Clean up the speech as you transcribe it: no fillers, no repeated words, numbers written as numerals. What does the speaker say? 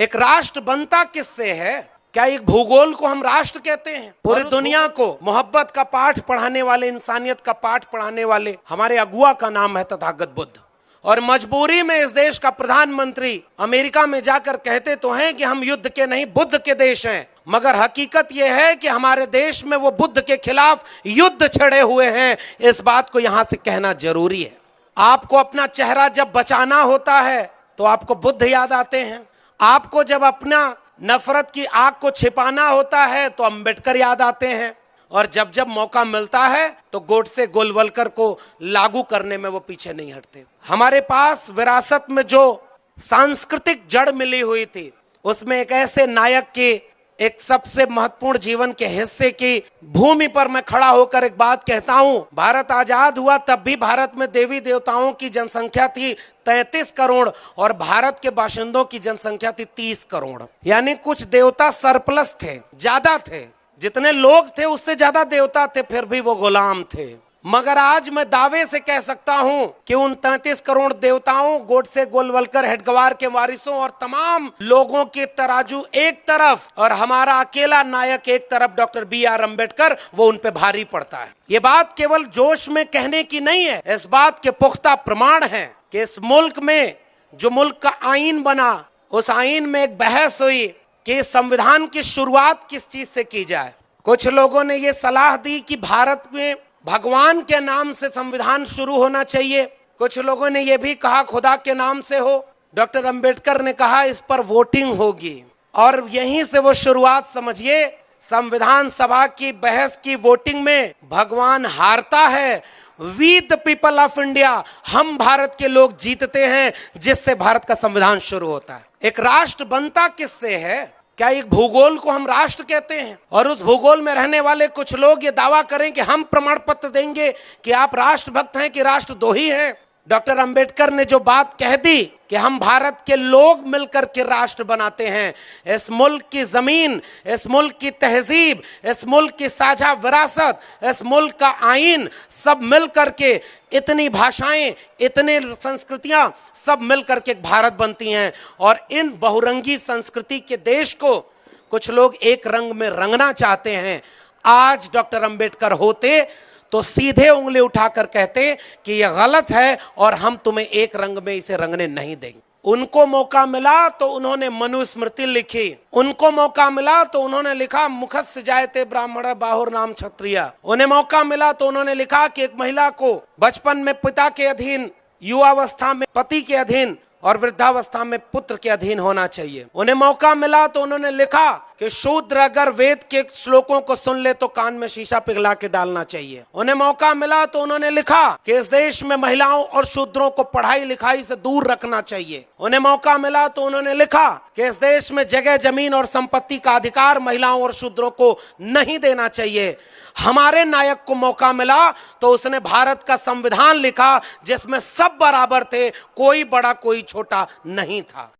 एक राष्ट्र बनता किससे है? क्या एक भूगोल को हम राष्ट्र कहते हैं? पूरी दुनिया को मोहब्बत का पाठ पढ़ाने वाले, इंसानियत का पाठ पढ़ाने वाले हमारे अगुआ का नाम है तथागत बुद्ध। और मजबूरी में इस देश का प्रधानमंत्री अमेरिका में जाकर कहते तो हैं कि हम युद्ध के नहीं बुद्ध के देश हैं, मगर हकीकत यह है कि हमारे देश में वो बुद्ध के खिलाफ युद्ध छड़े हुए हैं। इस बात को यहां से कहना जरूरी है। आपको अपना चेहरा जब बचाना होता है तो आपको बुद्ध याद आते हैं। आपको जब अपना नफरत की आग को छिपाना होता है तो अंबेडकर याद आते हैं। और जब जब मौका मिलता है तो गोडसे गोलवलकर को लागू करने में वो पीछे नहीं हटते। हमारे पास विरासत में जो सांस्कृतिक जड़ मिली हुई थी, उसमें एक ऐसे नायक के एक सबसे महत्वपूर्ण जीवन के हिस्से की भूमि पर मैं खड़ा होकर एक बात कहता हूं। भारत आजाद हुआ तब भी भारत में देवी देवताओं की जनसंख्या थी 33 करोड़ और भारत के बाशिंदों की जनसंख्या थी 30 करोड़। यानी कुछ देवता सरप्लस थे, ज्यादा थे। जितने लोग थे उससे ज्यादा देवता थे, फिर भी वो गुलाम थे। मगर आज मैं दावे से कह सकता हूं कि उन 33 करोड़ देवताओं, गोडसे गोलवलकर, हेडगेवार के वारिसों और तमाम लोगों के तराजू एक तरफ और हमारा अकेला नायक एक तरफ डॉक्टर B.R. अम्बेडकर, वो उन पे भारी पड़ता है। ये बात केवल जोश में कहने की नहीं है, इस बात के पुख्ता प्रमाण है कि इस मुल्क में जो मुल्क का आईन बना, उस आईन में एक बहस हुई कि संविधान की शुरुआत किस चीज से की जाए। कुछ लोगों ने ये सलाह दी कि भारत में भगवान के नाम से संविधान शुरू होना चाहिए। कुछ लोगों ने यह भी कहा खुदा के नाम से हो। डॉक्टर अंबेडकर ने कहा इस पर वोटिंग होगी और यहीं से वो शुरुआत समझिए। संविधान सभा की बहस की वोटिंग में भगवान हारता है। We the people of India, हम भारत के लोग जीतते हैं, जिससे भारत का संविधान शुरू होता है। एक राष्ट्र बनता किससे है? क्या एक भूगोल को हम राष्ट्र कहते हैं? और उस भूगोल में रहने वाले कुछ लोग ये दावा करें कि हम प्रमाण पत्र देंगे कि आप राष्ट्रभक्त हैं कि राष्ट्र द्रोही हैं। डॉक्टर अंबेडकर ने जो बात कह दी कि हम भारत के लोग मिलकर के राष्ट्र बनाते हैं, इस मुल्क की जमीन, इस मुल्क की तहजीब, इस मुल्क की साझा विरासत, इस मुल्क का आईन, सब मिलकर के, इतनी भाषाएं, इतने संस्कृतियां सब मिलकर के भारत बनती हैं। और इन बहुरंगी संस्कृति के देश को कुछ लोग एक रंग में रंगना चाहते हैं। आज डॉक्टर अंबेडकर होते तो सीधे उंगली उठाकर कहते कि यह गलत है और हम तुम्हें एक रंग में इसे रंगने नहीं देंगे। उनको मौका मिला तो उन्होंने मनुस्मृति लिखी। उनको मौका मिला तो उन्होंने लिखा मुखस्य जायते ब्राह्मण बाहुर नाम क्षत्रिय। उन्हें मौका मिला तो उन्होंने लिखा कि एक महिला को बचपन में पिता के अधीन, युवावस्था में पति के अधीन और वृद्धावस्था में पुत्र के अधीन होना चाहिए। उन्हें मौका मिला तो उन्होंने लिखा कि शूद्र अगर वेद के श्लोकों को सुन ले तो कान में शीशा पिघला के डालना चाहिए। उन्हें मौका मिला तो उन्होंने लिखा कि इस देश में महिलाओं और शूद्रों को पढ़ाई लिखाई से दूर रखना चाहिए। उन्हें मौका मिला तो उन्होंने लिखा कि इस देश में जगह, जमीन और संपत्ति का अधिकार महिलाओं और शूद्रों को नहीं देना चाहिए। हमारे नायक को मौका मिला तो उसने भारत का संविधान लिखा जिसमें सब बराबर थे, कोई बड़ा कोई छोटा नहीं था।